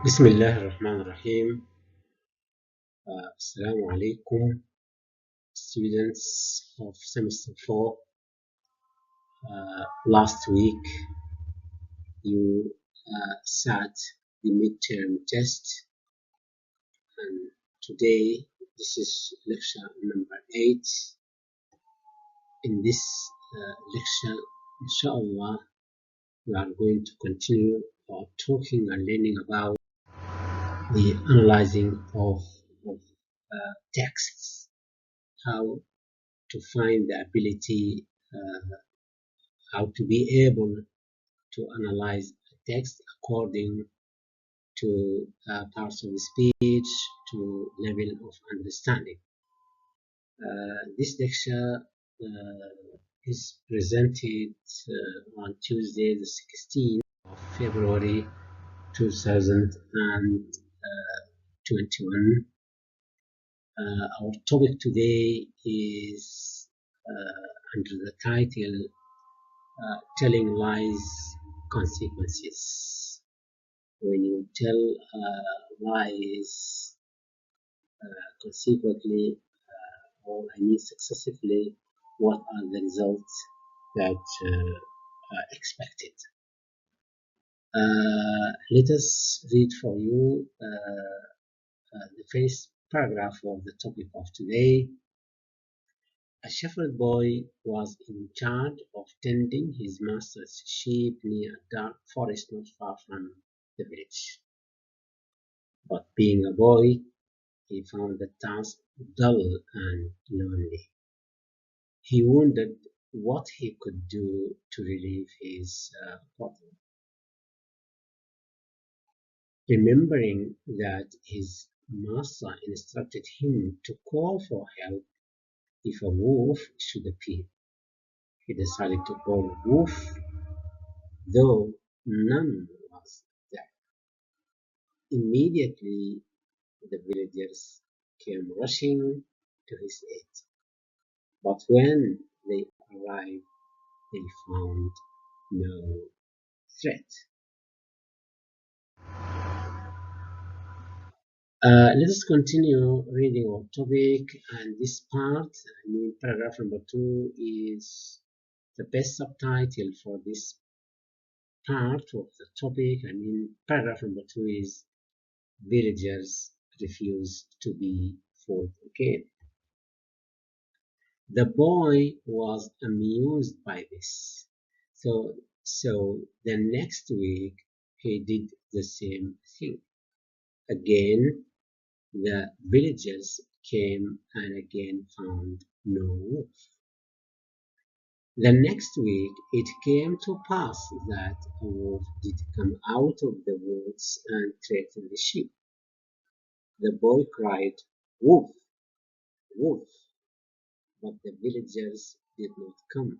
بسم الله الرحمن الرحيم. Assalamu alaikum, students of semester 4. Last week you sat the midterm test, and today this is lecture number 8. In this lecture, inshallah, we are going to continue our talking and learning about the analyzing of texts, how to find the ability, how to be able to analyze a text according to parts of the speech, to level of understanding. This lecture is presented on Tuesday the 16th of February 2021. Our topic today is under the title Telling Lies Consequences. When you tell lies consequently, or successively, what are the results that are expected? Let us read for you the first paragraph of the topic of today. A shepherd boy was in charge of tending his master's sheep near a dark forest not far from the village. But being a boy, he found the task dull and lonely. He wondered what he could do to relieve his problem. Remembering that his master instructed him to call for help if a wolf should appear, he decided to call a wolf, though none was there. Immediately, the villagers came rushing to his aid. But when they arrived, they found no threat. Let us continue reading our topic, and this part, paragraph number 2, is the best subtitle for this part of the topic. Paragraph number 2 is Villagers Refuse to be fooled again. The boy was amused by this, so the next week he did the same thing. Again, the villagers came and again found no wolf. The next week it came to pass that a wolf did come out of the woods and threatened the sheep. The boy cried, "Wolf, wolf!" But the villagers did not come.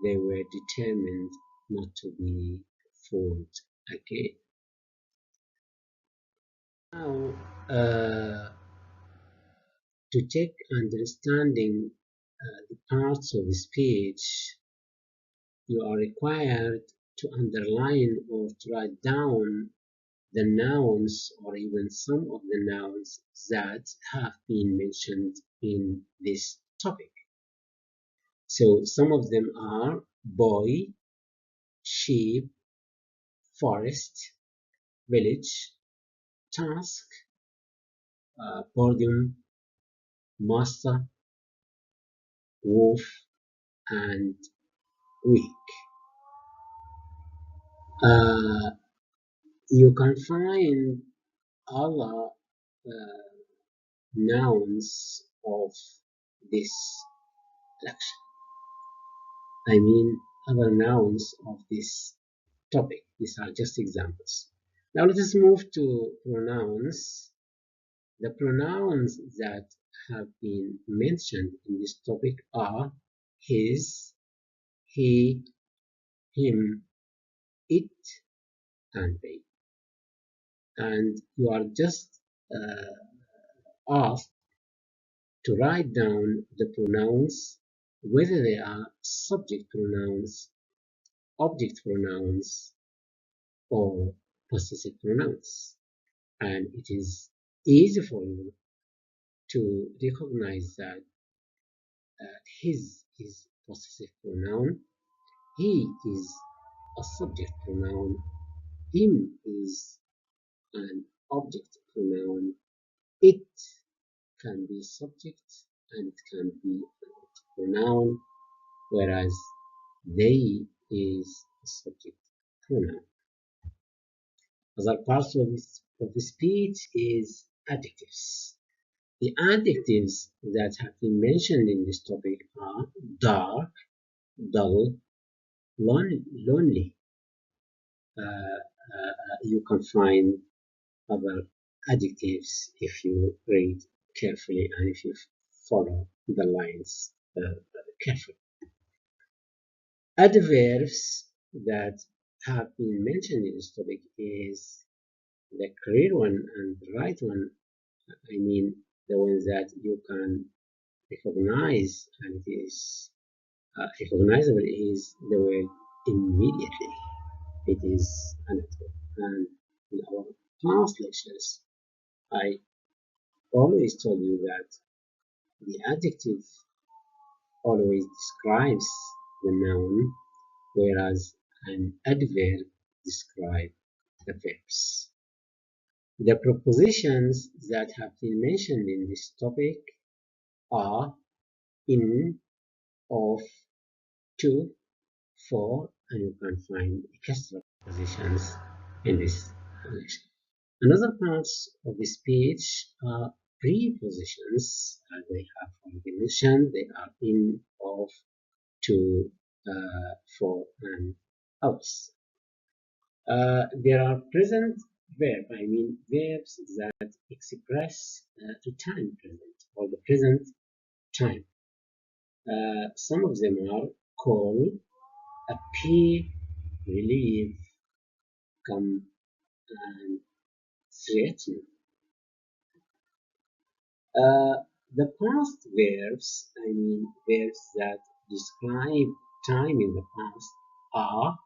They were determined not to be fooled again. Now, to take understanding the parts of the speech, you are required to underline or to write down the nouns or even some of the nouns that have been mentioned in this topic. So some of them are boy, sheep, forest, village, task, podium, master, wolf, and week. You can find other nouns of this lecture. Other nouns of this topic. These are just examples. Now let us move to pronouns. The pronouns that have been mentioned in this topic are his, he, him, it, and they. And you are just asked to write down the pronouns, whether they are subject pronouns, object pronouns, or possessive pronouns. and it is easy for you to recognize that his is possessive pronoun, he is a subject pronoun, him is an object pronoun, it can be subject and it can be an object pronoun, whereas they is a subject pronoun. Other parts of the speech is adjectives. The adjectives that have been mentioned in this topic are dark, dull, lonely. You can find other adjectives if you read carefully and if you follow the lines carefully. Adverbs that have been mentioned in this topic is the clear one and the right one. I mean the ones that you can recognize, and it is recognizable is the word immediately. It is an adverb. And in our past lectures, I always told you that the adjective always describes the noun, whereas an adverb describes the verbs. The prepositions that have been mentioned in this topic are in, of, to, for, and you can find extra prepositions in this lecture. Another parts of the speech are prepositions. They have already mentioned. They are in, of, to, for, and else. There are present verbs. I mean verbs that express the time present or the present time. Some of them are call, appear, relieve, come, and threaten. The past verbs, I mean verbs that describe time in the past, are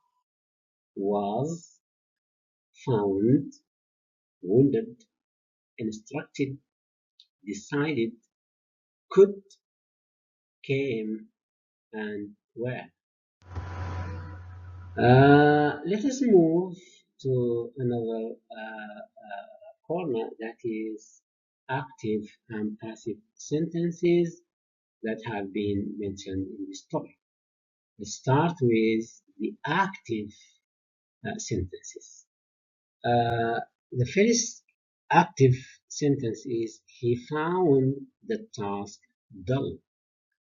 was, found, wounded, instructed, decided, could, came, and were. Let us move to another corner, that is active and passive sentences that have been mentioned in this topic. Let's start with the active sentences. The first active sentence is he found the task dull.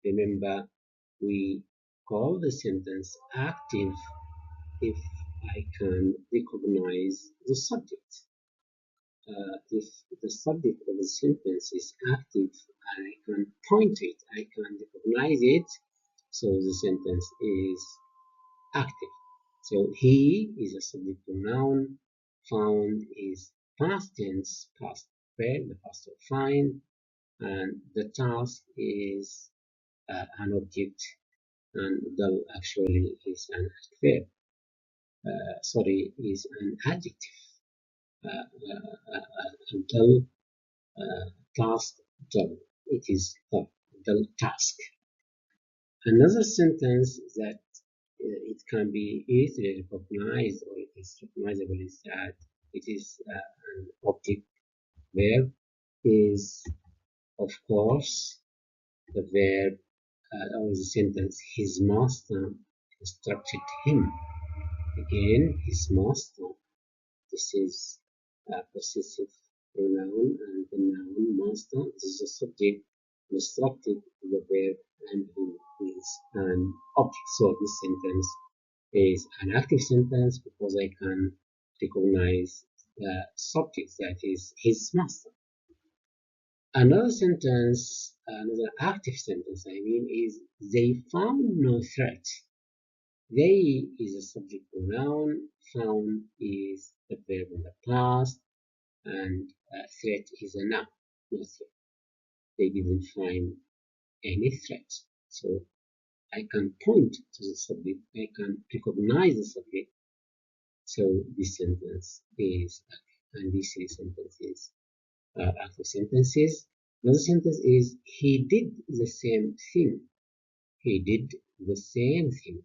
Remember, we call the sentence active if I can recognize the subject. If the subject of the sentence is active, I can point it, I can recognize it, so the sentence is active. So he is a subject pronoun, found is past tense, past verb, the past of find, and the task is an object, and dull actually is an adverb. Is an adjective. Dull, task, dull. It is dull task. Another sentence that it can be easily recognized, or it is recognizable, is that it is an object verb is, of course, the verb or the sentence his master instructed him. Again, his master. This is a possessive pronoun, and the noun master, this is a subject, instructed the verb, and who is an object. So this sentence is an active sentence because I can recognize the subject, that is his master. Another sentence, another active sentence, I mean, is they found no threat. They is a subject pronoun, found is the verb in the past, and threat is a noun, no threat. They didn't find any threat. So I can point to the subject, I can recognize the subject. So this sentence is active. and these three sentences are active sentences. Another sentence is he did the same thing. He did the same thing.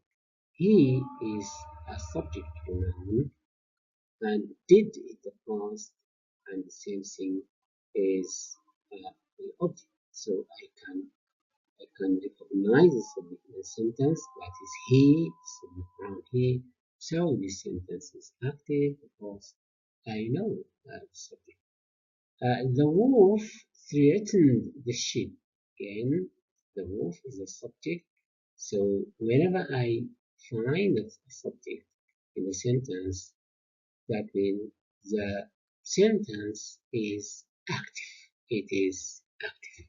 He is a subject pronoun and did in the past, and the same thing is the object. So I can recognize the subject in the sentence, that is he, subject pronoun he. So this sentence is active because I know the subject. The wolf threatened the sheep. Again, the wolf is a subject. So whenever I find a subject in the sentence, that means the sentence is active. It is active.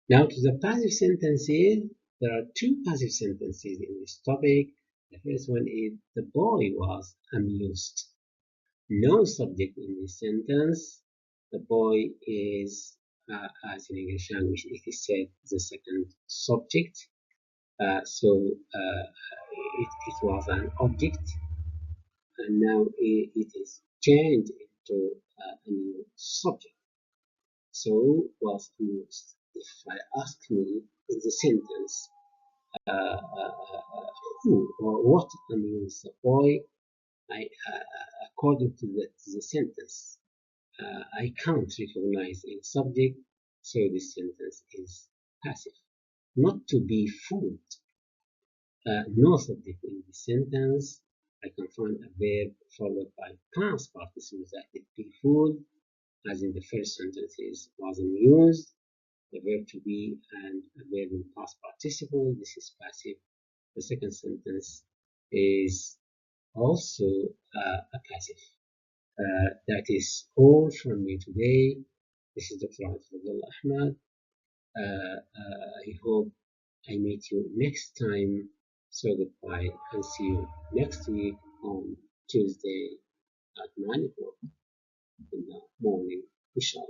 Now to the passive sentences, there are two passive sentences in this topic. The first one is the boy was amused. No subject in this sentence. The boy is, as in English language, it is said the second subject. So it was an object, and now it is changed into a new subject. So was amused. If I ask me in the sentence who or what amused the boy, according to the sentence, I can't recognize any subject, so this sentence is passive. Not to be fooled. No subject in this sentence. I can find a verb followed by past participle that is be fooled, as in the first sentences was amused, the verb to be, and a verb in past participle. This is passive. The second sentence is also a passive. That is all from me today. This is Dr. Abdullah Ahmad. I hope I meet you next time. So goodbye and see you next week on Tuesday at 9 o'clock in the morning, inshallah.